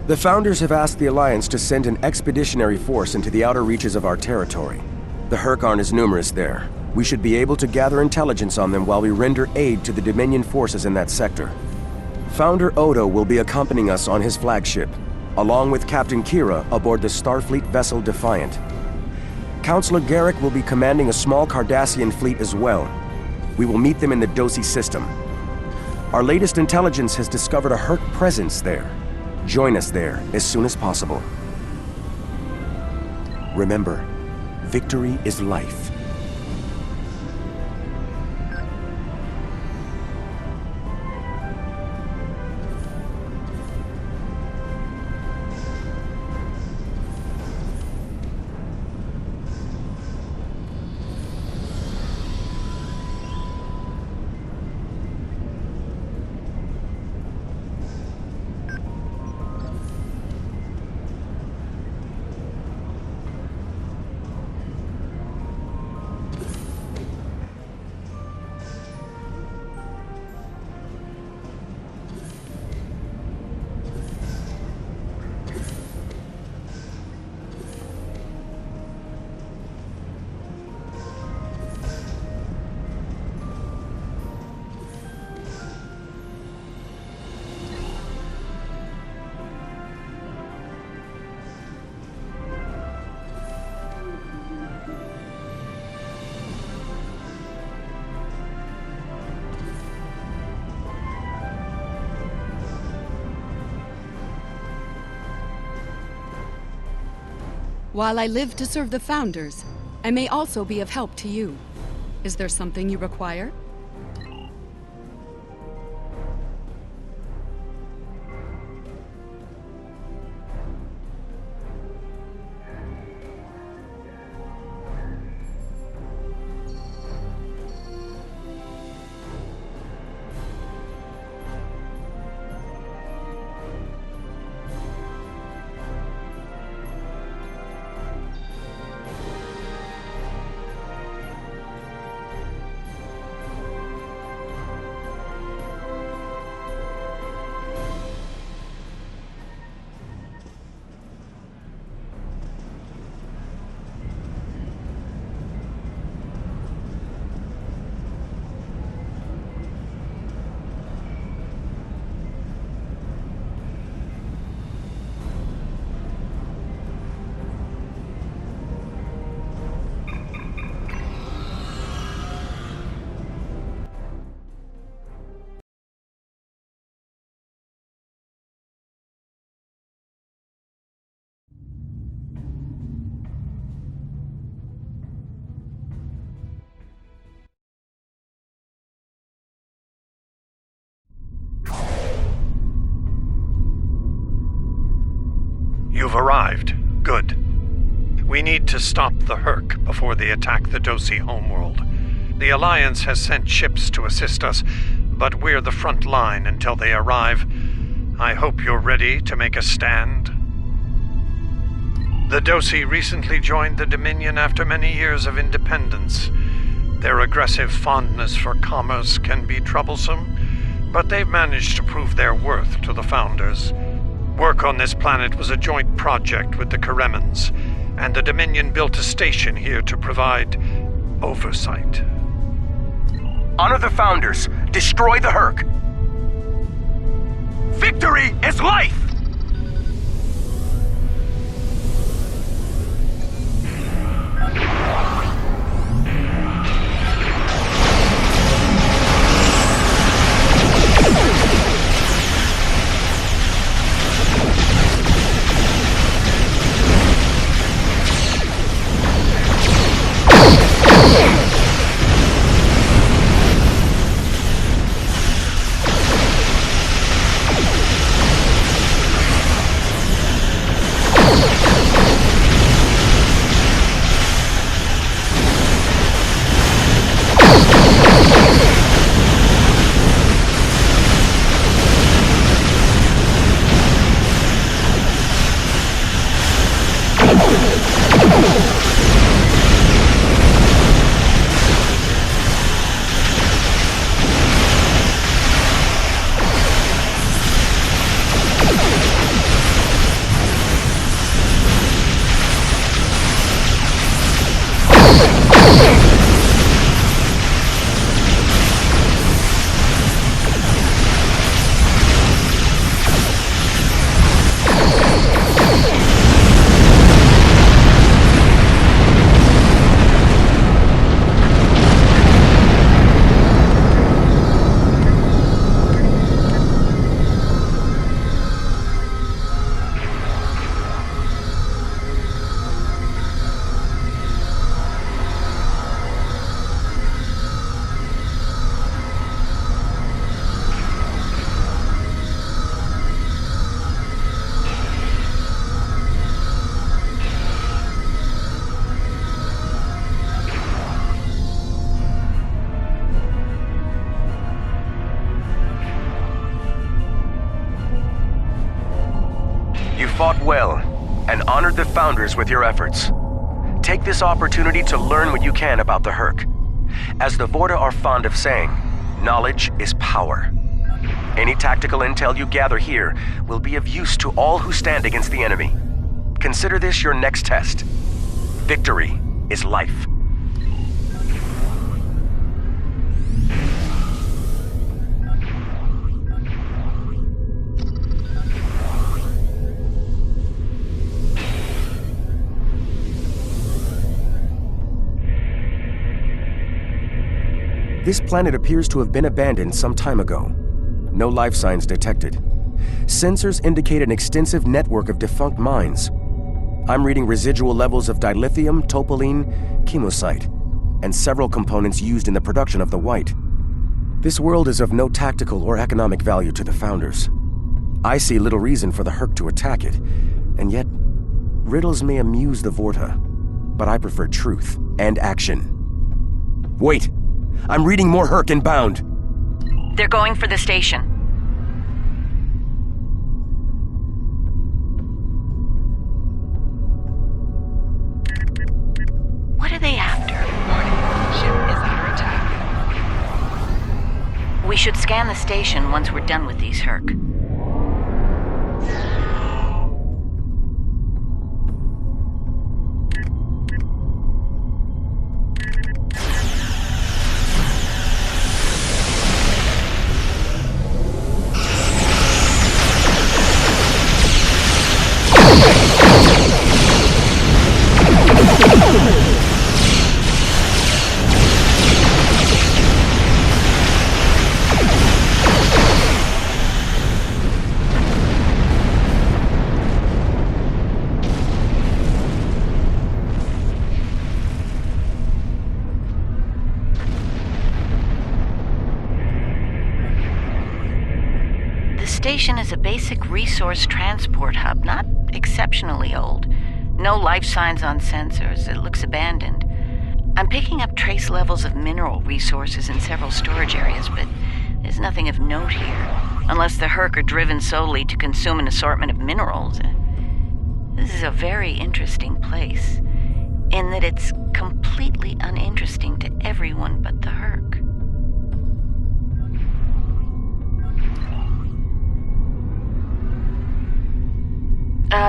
The Founders have asked the Alliance to send an expeditionary force into the outer reaches of our territory. The Herc aren't as numerous there. We should be able to gather intelligence on them while we render aid to the Dominion forces in that sector. Founder Odo will be accompanying us on his flagship, along with Captain Kira aboard the Starfleet vessel Defiant. Counselor Garrick will be commanding a small Cardassian fleet as well. We will meet them in the Dosi system. Our latest intelligence has discovered a Herc presence there. Join us there as soon as possible. Remember, victory is life. While I live to serve the Founders, I may also be of help to you. Is there something you require? You've arrived. Good. We need to stop the Herc before they attack the Dosi homeworld. The Alliance has sent ships to assist us, but we're the front line until they arrive. I hope you're ready to make a stand. The Dosi recently joined the Dominion after many years of independence. Their aggressive fondness for commerce can be troublesome, but they've managed to prove their worth to the Founders. Work on this planet was a joint project with the Karemans, and the Dominion built a station here to provide oversight. Honor the Founders. Destroy the Herc. Victory is life! fought well and honored the Founders with your efforts. Take this opportunity to learn what you can about the Herc. As the Vorta are fond of saying, knowledge is power. Any tactical intel you gather here will be of use to all who stand against the enemy. Consider this your next test. Victory is life. This planet appears to have been abandoned some time ago. No life signs detected. Sensors indicate an extensive network of defunct mines. I'm reading residual levels of dilithium, topoline, chemosite, and several components used in the production of the white. This world is of no tactical or economic value to the Founders. I see little reason for the Herc to attack it, and yet, riddles may amuse the Vorta, but I prefer truth and action. Wait! I'm reading more Herc inbound! They're going for the station. What are they after? Warning, ship is under attack. We should scan the station once we're done with these Herc. The station is a basic resource transport hub, not exceptionally old. No life signs on sensors. It looks abandoned. I'm picking up trace levels of mineral resources in several storage areas, but there's nothing of note here, unless the Herc are driven solely to consume an assortment of minerals. This is a very interesting place, in that it's completely uninteresting to everyone but the Herc.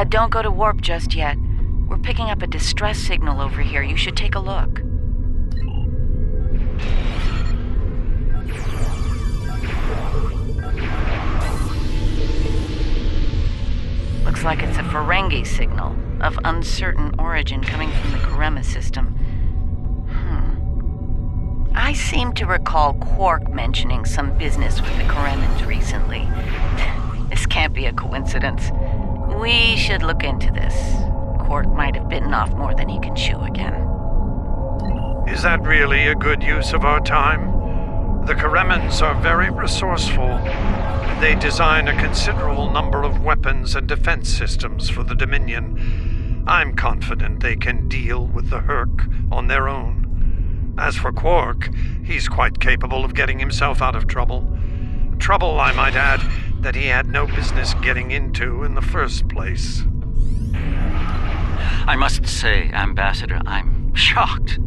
Don't go to warp just yet. We're picking up a distress signal over here. You should take a look. Looks like it's a Ferengi signal of uncertain origin coming from the Karema system. I seem to recall Quark mentioning some business with the Karemans recently. This can't be a coincidence. We should look into this. Quark might have bitten off more than he can chew again. Is that really a good use of our time? The Karemans are very resourceful. They design a considerable number of weapons and defense systems for the Dominion. I'm confident they can deal with the Herc on their own. As for Quark, he's quite capable of getting himself out of trouble. Trouble, I might add, that he had no business getting into in the first place. I must say, Ambassador, I'm shocked.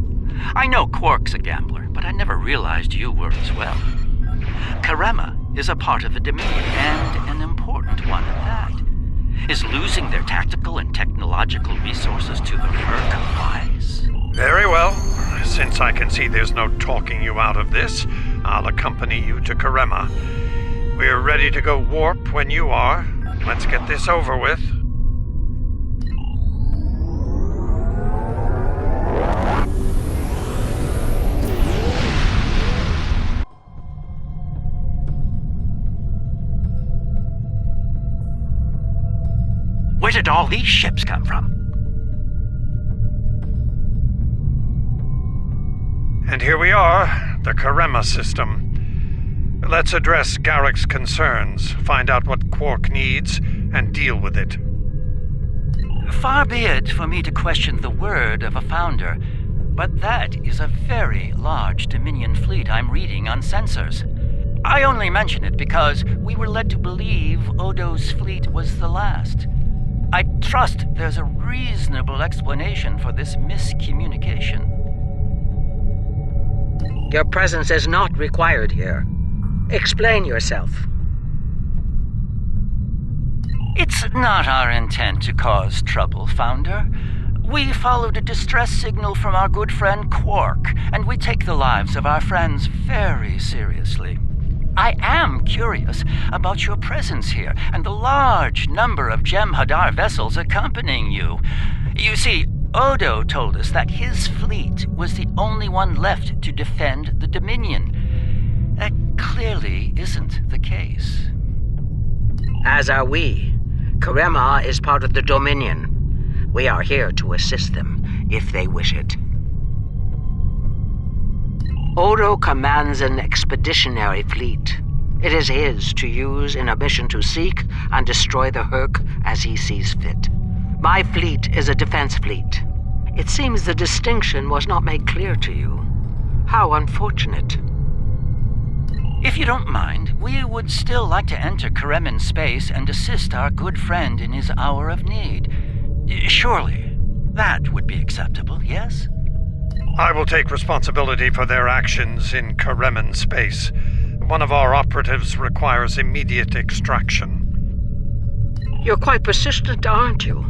I know Quark's a gambler, but I never realized you were as well. Karema is a part of the Dominion, and an important one at that. Is losing their tactical and technological resources to the Herc wise? Very well. Since I can see there's no talking you out of this, I'll accompany you to Karema. We're ready to go warp when you are. Let's get this over with. Where did all these ships come from? And here we are, the Karema system. Let's address Garrick's concerns, find out what Quark needs, and deal with it. Far be it for me to question the word of a founder, but that is a very large Dominion fleet I'm reading on sensors. I only mention it because we were led to believe Odo's fleet was the last. I trust there's a reasonable explanation for this miscommunication. Your presence is not required here. Explain yourself. It's not our intent to cause trouble, Founder. We followed a distress signal from our good friend Quark, and we take the lives of our friends very seriously. I am curious about your presence here and the large number of Jem'Hadar vessels accompanying you. You see, Odo told us that his fleet was the only one left to defend the Dominion. That clearly isn't the case. As are we. Karema is part of the Dominion. We are here to assist them, if they wish it. Odo commands an expeditionary fleet. It is his to use in a mission to seek and destroy the Herc as he sees fit. My fleet is a defense fleet. It seems the distinction was not made clear to you. How unfortunate. If you don't mind, we would still like to enter Karemin space and assist our good friend in his hour of need. Surely, that would be acceptable, yes? I will take responsibility for their actions in Karemin space. One of our operatives requires immediate extraction. You're quite persistent, aren't you?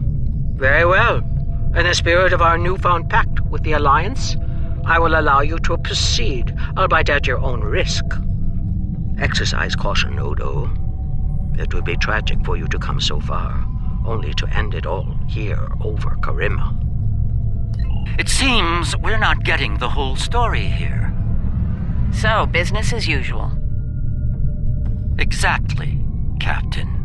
Very well. In the spirit of our newfound pact with the Alliance, I will allow you to proceed, albeit at your own risk. Exercise caution, Odo. It would be tragic for you to come so far, only to end it all here over Karema. It seems we're not getting the whole story here. So, business as usual. Exactly, Captain.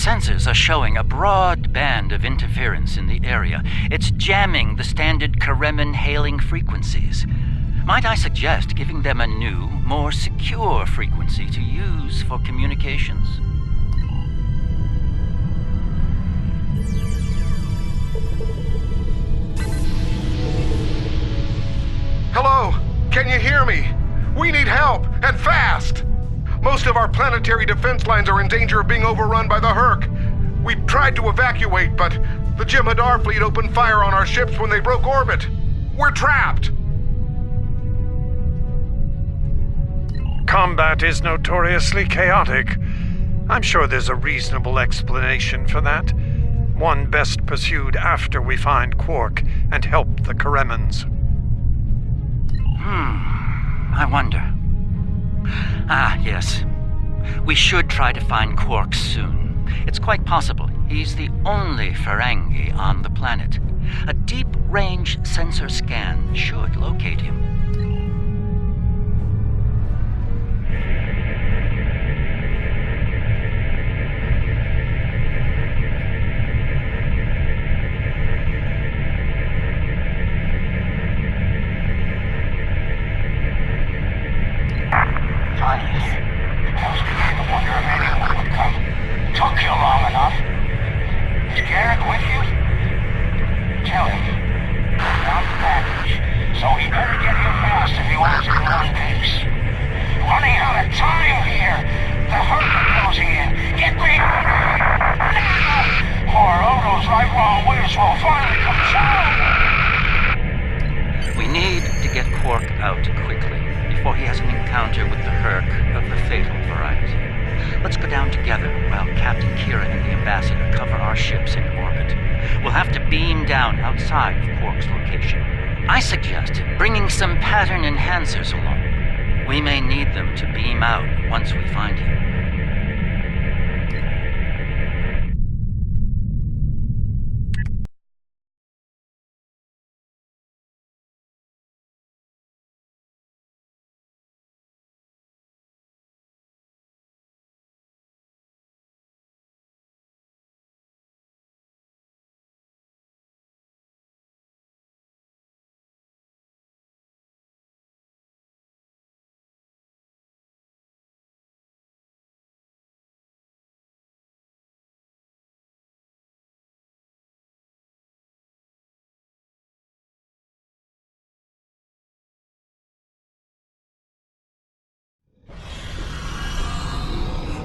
sensors are showing a broad band of interference in the area. It's jamming the standard Karemin hailing frequencies. Might I suggest giving them a new, more secure frequency to use for communications? Hello? Can you hear me? We need help, and fast! Most of our planetary defense lines are in danger of being overrun by the Herc. We tried to evacuate, but the Jem'Hadar fleet opened fire on our ships when they broke orbit. We're trapped! Combat is notoriously chaotic. I'm sure there's a reasonable explanation for that. One best pursued after we find Quark and help the Karemans. I wonder. Yes. We should try to find Quark soon. It's quite possible he's the only Ferengi on the planet. A deep-range sensor scan should locate him. Took you long enough. Is Garrick with you? Tell him. Found the package, so he better get here fast if he wants to go on pace. Running out of time here. The Herc are closing in. Get me now! Or Odo's right while Willis will finally come down. We need to get Quark out quickly, before he has an encounter with the Herc of the fatal variety. Let's go down together while Captain Kira and the Ambassador cover our ships in orbit. We'll have to beam down outside of Quark's location. I suggest bringing some pattern enhancers along. We may need them to beam out once we find him.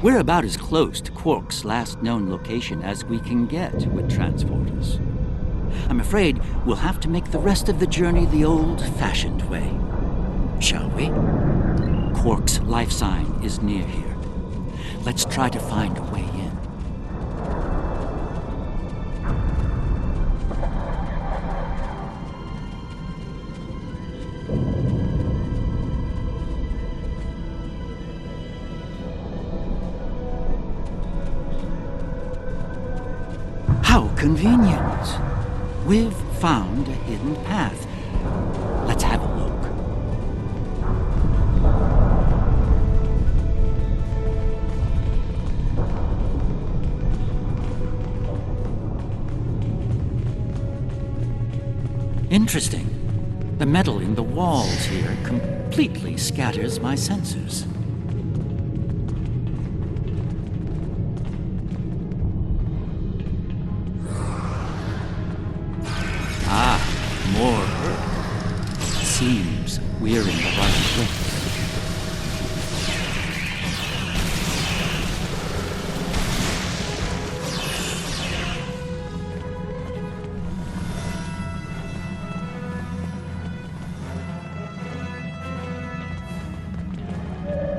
We're about as close to Quark's last known location as we can get with transporters. I'm afraid we'll have to make the rest of the journey the old-fashioned way. Shall we? Quark's life sign is near here. Let's try to find a way in. How convenient. We've found a hidden path. Let's have a look. Interesting. The metal in the walls here completely scatters my sensors. More Earth. Seems we're in the right place.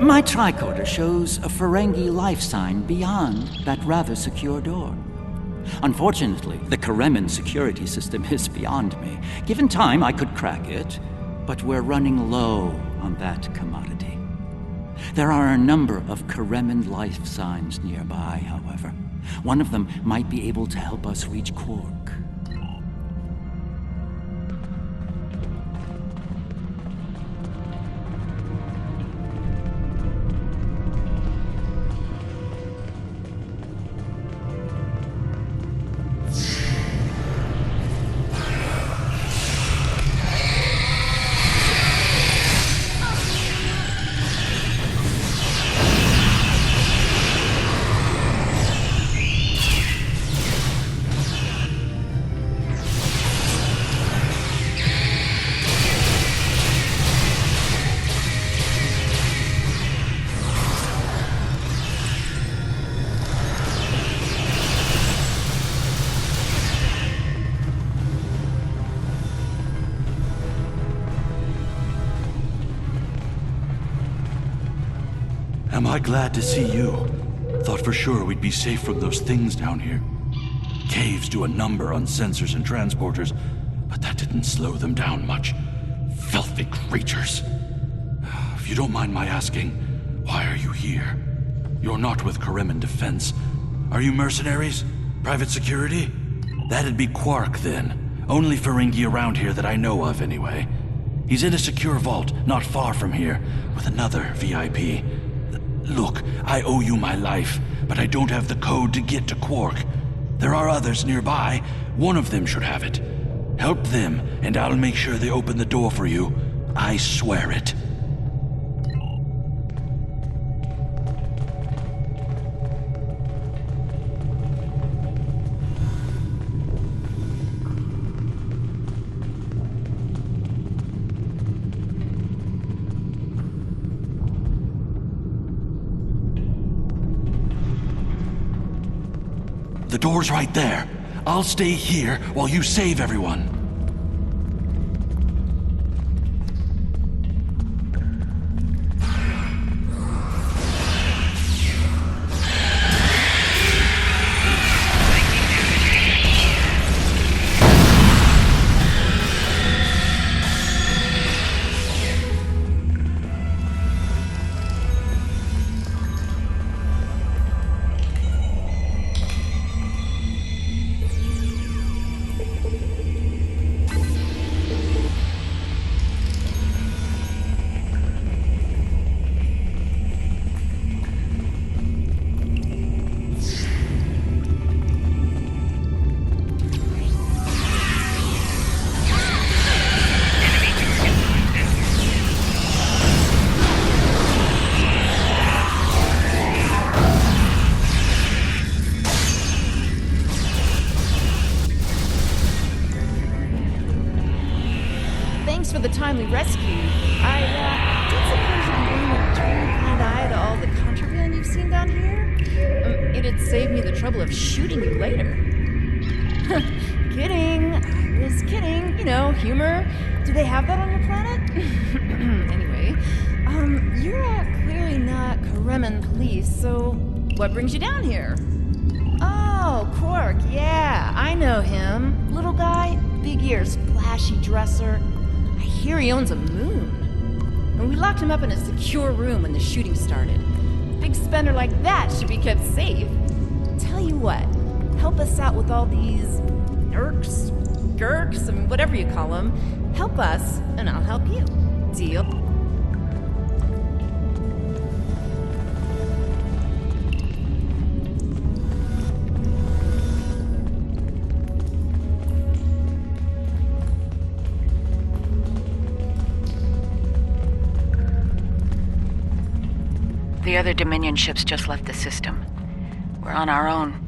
My tricorder shows a Ferengi life sign beyond that rather secure door. Unfortunately, the Karemin security system is beyond me. Given time, I could crack it, but we're running low on that commodity. There are a number of Karemin life signs nearby, however. One of them might be able to help us reach Quark. Why, glad to see you. Thought for sure we'd be safe from those things down here. Caves do a number on sensors and transporters, but that didn't slow them down much. Filthy creatures. If you don't mind my asking, why are you here? You're not with Karemen Defense. Are you mercenaries? Private security? That'd be Quark, then. Only Ferengi around here that I know of, anyway. He's in a secure vault, not far from here, with another VIP. Look, I owe you my life, but I don't have the code to get to Quark. There are others nearby. One of them should have it. Help them, and I'll make sure they open the door for you. I swear it. The door's right there. I'll stay here while you save everyone. Thanks for the timely rescue. I did suppose you'd be willing to turn a blind eye to all the contraband you've seen down here. It'd save me the trouble of shooting you later. Kidding. I was kidding. You know, humor. Do they have that on your planet? Anyway, you're clearly not Karemen police, so what brings you down here? Oh, Quark, yeah, I know him. Little guy, big ears, flashy dresser. I hear he owns a moon. And we locked him up in a secure room when the shooting started. Big spender like that should be kept safe. Tell you what, help us out with all these nerks, gurks, and whatever you call them. Help us, and I'll help you. Deal? The other Dominion ships just left the system. We're on our own.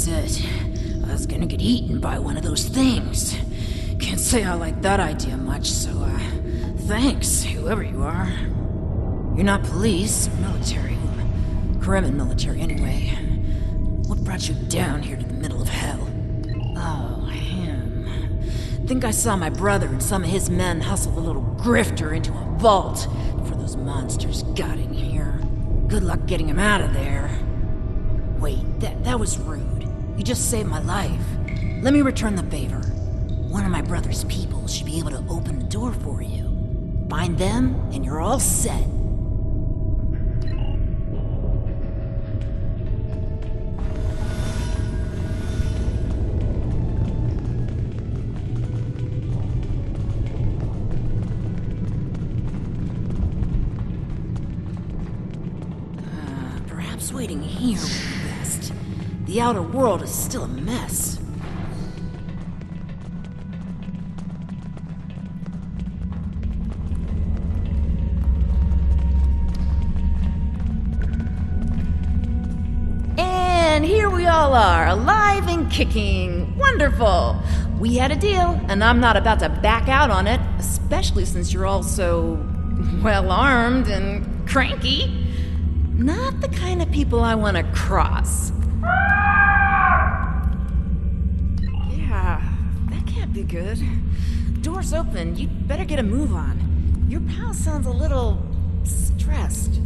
It. I was gonna get eaten by one of those things. Can't say I like that idea much, so, thanks, whoever you are. You're not police, military, or Kremen military anyway. What brought you down here to the middle of hell? Oh, him. Think I saw my brother and some of his men hustle a little grifter into a vault before those monsters got in here. Good luck getting him out of there. Wait, that was rude. You just saved my life. Let me return the favor. One of my brother's people should be able to open the door for you. Find them, and you're all set. Perhaps waiting here would be best. The outer world is still a mess. And here we all are, alive and kicking. Wonderful! We had a deal, and I'm not about to back out on it, especially since you're all so well-armed and cranky. Not the kind of people I want to cross. Yeah, that can't be good. Door's open. You'd better get a move on. Your pal sounds a little stressed.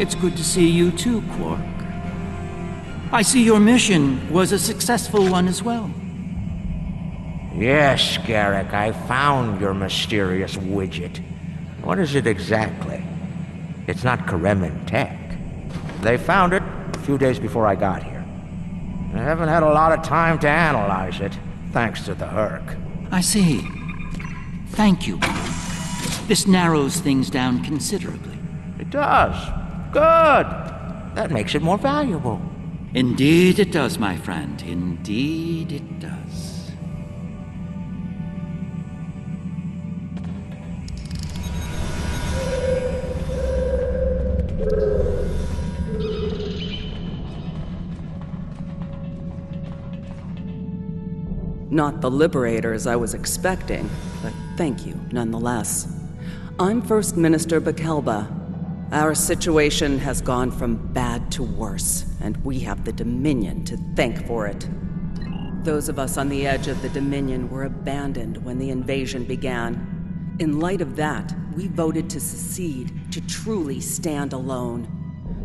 It's good to see you too, Quark. I see your mission was a successful one as well. Yes, Garrick, I found your mysterious widget. What is it exactly? It's not Kremen tech. They found it a few days before I got here. I haven't had a lot of time to analyze it, thanks to the Herc. I see. Thank you. This narrows things down considerably. It does. Good. That makes it more valuable. Indeed it does, my friend. Indeed it does. Not the liberators I was expecting, but thank you nonetheless. I'm First Minister Bakelba. Our situation has gone from bad to worse, and we have the Dominion to thank for it. Those of us on the edge of the Dominion were abandoned when the invasion began. In light of that, we voted to secede, to truly stand alone.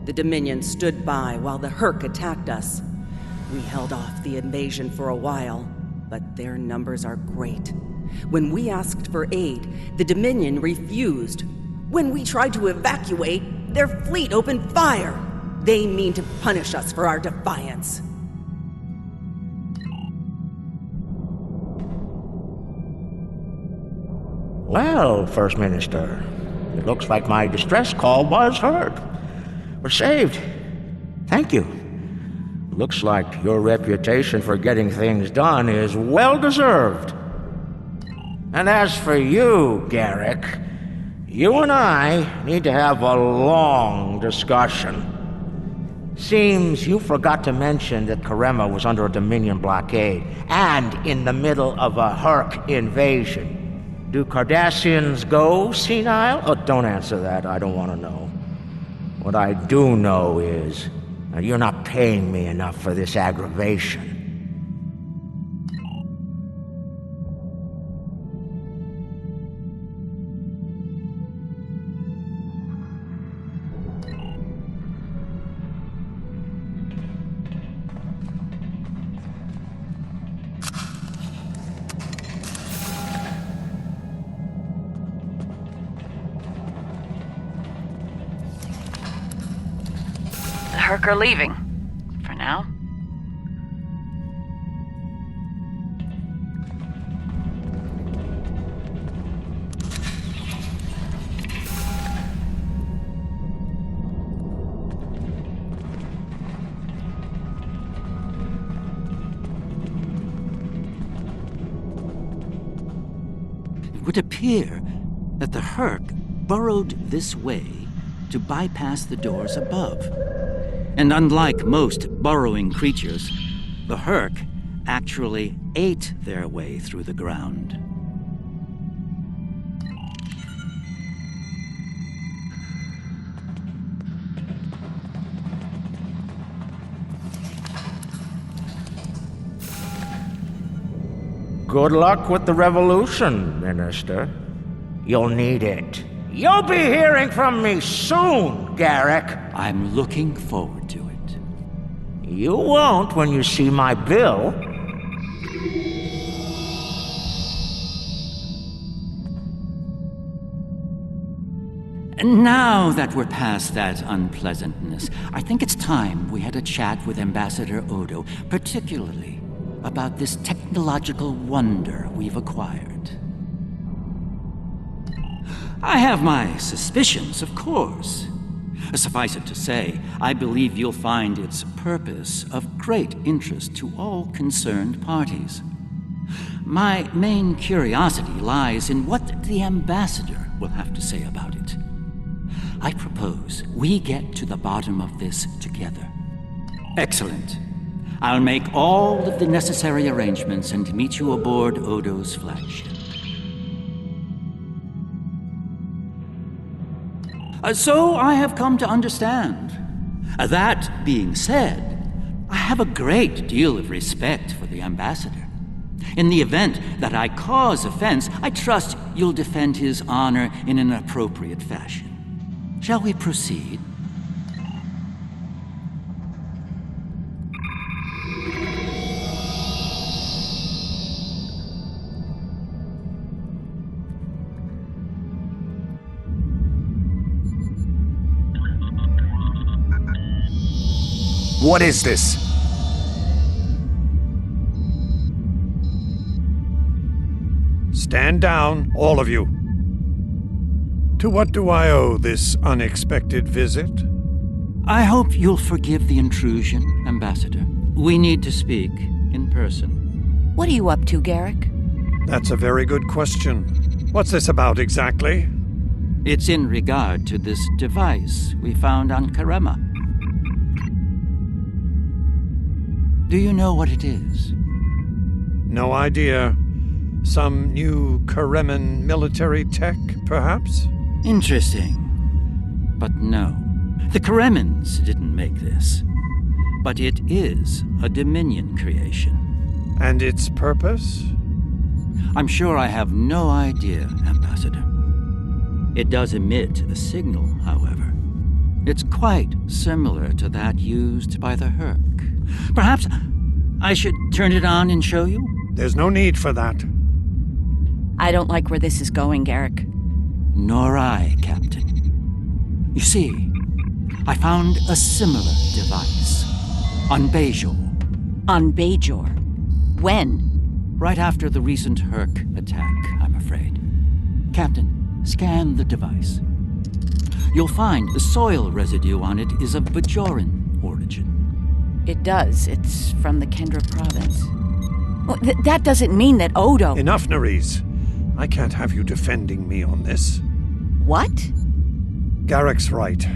The Dominion stood by while the Herc attacked us. We held off the invasion for a while, but their numbers are great. When we asked for aid, the Dominion refused. When we tried to evacuate, their fleet opened fire. They mean to punish us for our defiance. Well, First Minister, it looks like my distress call was heard. We're saved. Thank you. Looks like your reputation for getting things done is well-deserved. And as for you, Garrick, you and I need to have a long discussion. Seems you forgot to mention that Karema was under a Dominion blockade, and in the middle of a Herc invasion. Do Cardassians go senile? Oh, don't answer that, I don't want to know. What I do know is, you're not paying me enough for this aggravation. The Herc are leaving. For now. It would appear that the Herc burrowed this way to bypass the doors above. And unlike most burrowing creatures, the Herc actually ate their way through the ground. Good luck with the revolution, Minister. You'll need it. You'll be hearing from me soon, Garrick. I'm looking forward to it. You won't when you see my bill. And now that we're past that unpleasantness, I think it's time we had a chat with Ambassador Odo, particularly about this technological wonder we've acquired. I have my suspicions, of course. Suffice it to say, I believe you'll find its purpose of great interest to all concerned parties. My main curiosity lies in what the Ambassador will have to say about it. I propose we get to the bottom of this together. Excellent. I'll make all of the necessary arrangements and meet you aboard Odo's flagship. So I have come to understand. That being said, I have a great deal of respect for the Ambassador. In the event that I cause offense, I trust you'll defend his honor in an appropriate fashion. Shall we proceed? What is this? Stand down, all of you. To what do I owe this unexpected visit? I hope you'll forgive the intrusion, Ambassador. We need to speak in person. What are you up to, Garrick? That's a very good question. What's this about exactly? It's in regard to this device we found on Karema. Do you know what it is? No idea. Some new Kareman military tech, perhaps? Interesting. But no. The Karemans didn't make this. But it is a Dominion creation. And its purpose? I'm sure I have no idea, Ambassador. It does emit a signal, however. It's quite similar to that used by the Herc. Perhaps I should turn it on and show you? There's no need for that. I don't like where this is going, Garrick. Nor I, Captain. You see, I found a similar device on Bajor. On Bajor? When? Right after the recent Herc attack, I'm afraid. Captain, scan the device. You'll find the soil residue on it is of Bajoran origin. It does. It's from the Kendra province. Well, that doesn't mean that Odo... Enough, Nerys. I can't have you defending me on this. What? Garrick's right.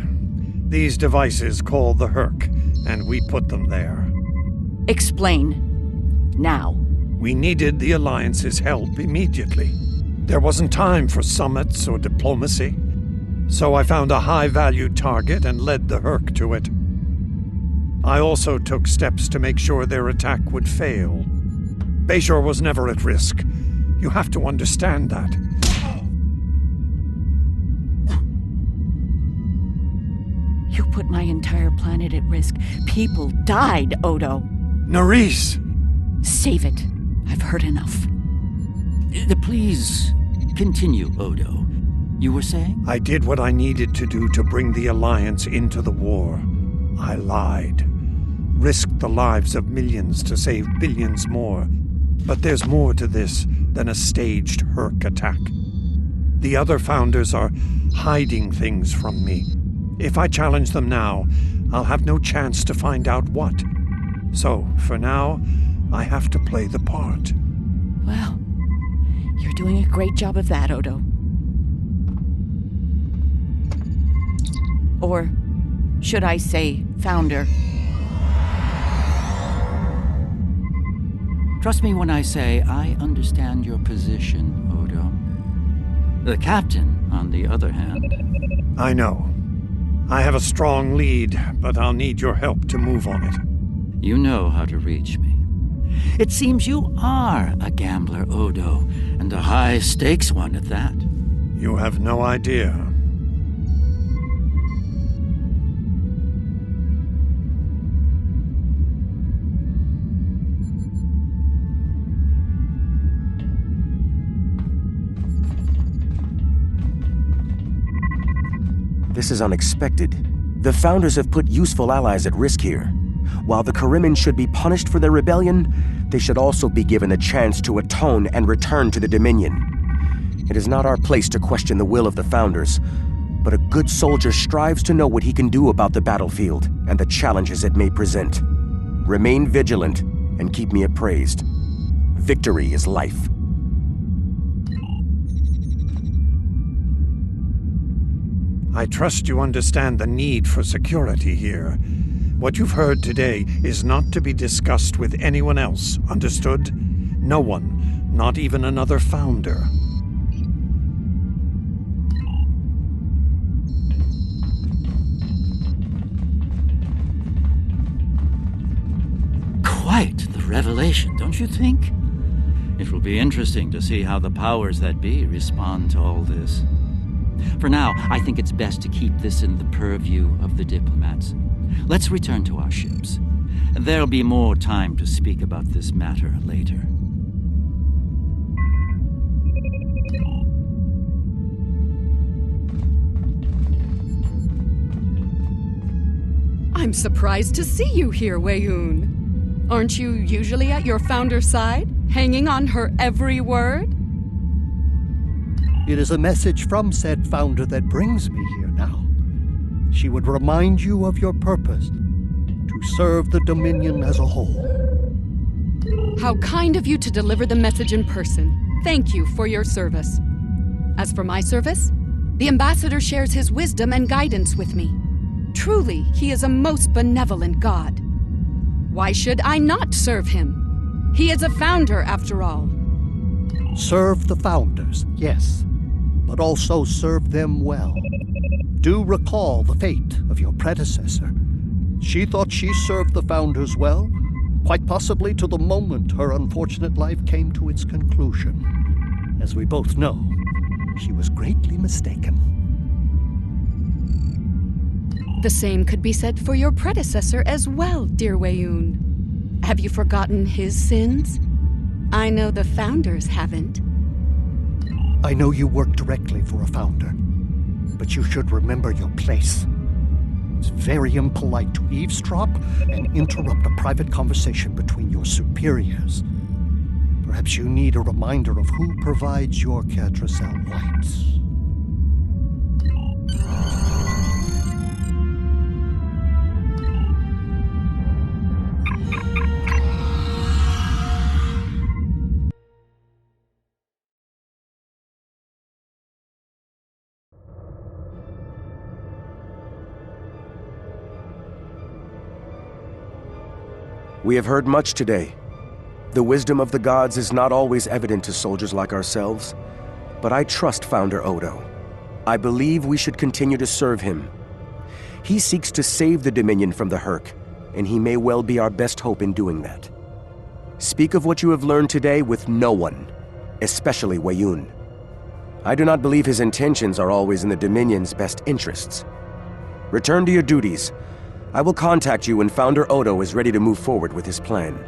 These devices call the Herc, and we put them there. Explain. Now. We needed the Alliance's help immediately. There wasn't time for summits or diplomacy. So I found a high-valued target and led the Herc to it. I also took steps to make sure their attack would fail. Bayshore was never at risk. You have to understand that. You put my entire planet at risk. People died, Odo. Nerys! Save it. I've heard enough. Please continue, Odo. You were saying? I did what I needed to do to bring the Alliance into the war. I lied. Risked the lives of millions to save billions more. But there's more to this than a staged Herc attack. The other Founders are hiding things from me. If I challenge them now, I'll have no chance to find out what. So, for now, I have to play the part. Well, you're doing a great job of that, Odo. Or should I say, Founder? Trust me when I say I understand your position, Odo. The Captain, on the other hand... I know. I have a strong lead, but I'll need your help to move on it. You know how to reach me. It seems you are a gambler, Odo, and a high-stakes one at that. You have no idea. This is unexpected. The Founders have put useful allies at risk here. While the Karimin should be punished for their rebellion, they should also be given a chance to atone and return to the Dominion. It is not our place to question the will of the Founders, but a good soldier strives to know what he can do about the battlefield and the challenges it may present. Remain vigilant and keep me appraised. Victory is life. I trust you understand the need for security here. What you've heard today is not to be discussed with anyone else, understood? No one, not even another Founder. Quite the revelation, don't you think? It will be interesting to see how the powers that be respond to all this. For now, I think it's best to keep this in the purview of the diplomats. Let's return to our ships. There'll be more time to speak about this matter later. I'm surprised to see you here, Weyoun. Aren't you usually at your Founder's side, hanging on her every word? It is a message from said Founder that brings me here now. She would remind you of your purpose, to serve the Dominion as a whole. How kind of you to deliver the message in person. Thank you for your service. As for my service, the Ambassador shares his wisdom and guidance with me. Truly, he is a most benevolent god. Why should I not serve him? He is a Founder, after all. Serve the Founders, yes, but also serve them well. Do recall the fate of your predecessor. She thought she served the Founders well, quite possibly to the moment her unfortunate life came to its conclusion. As we both know, she was greatly mistaken. The same could be said for your predecessor as well, dear Weyoun. Have you forgotten his sins? I know the Founders haven't. I know you work directly for a Founder, but you should remember your place. It's very impolite to eavesdrop and interrupt a private conversation between your superiors. Perhaps you need a reminder of who provides your Catracel whites. We have heard much today. The wisdom of the gods is not always evident to soldiers like ourselves, but I trust Founder Odo. I believe we should continue to serve him. He seeks to save the Dominion from the Herc, and he may well be our best hope in doing that. Speak of what you have learned today with no one, especially Weyoun. I do not believe his intentions are always in the Dominion's best interests. Return to your duties. I will contact you when Founder Odo is ready to move forward with his plan.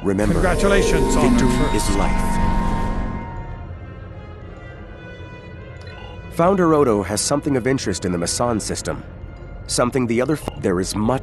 Remember, congratulations on victory is life. Founder Odo has something of interest in the Masan system. Something the other... There is much...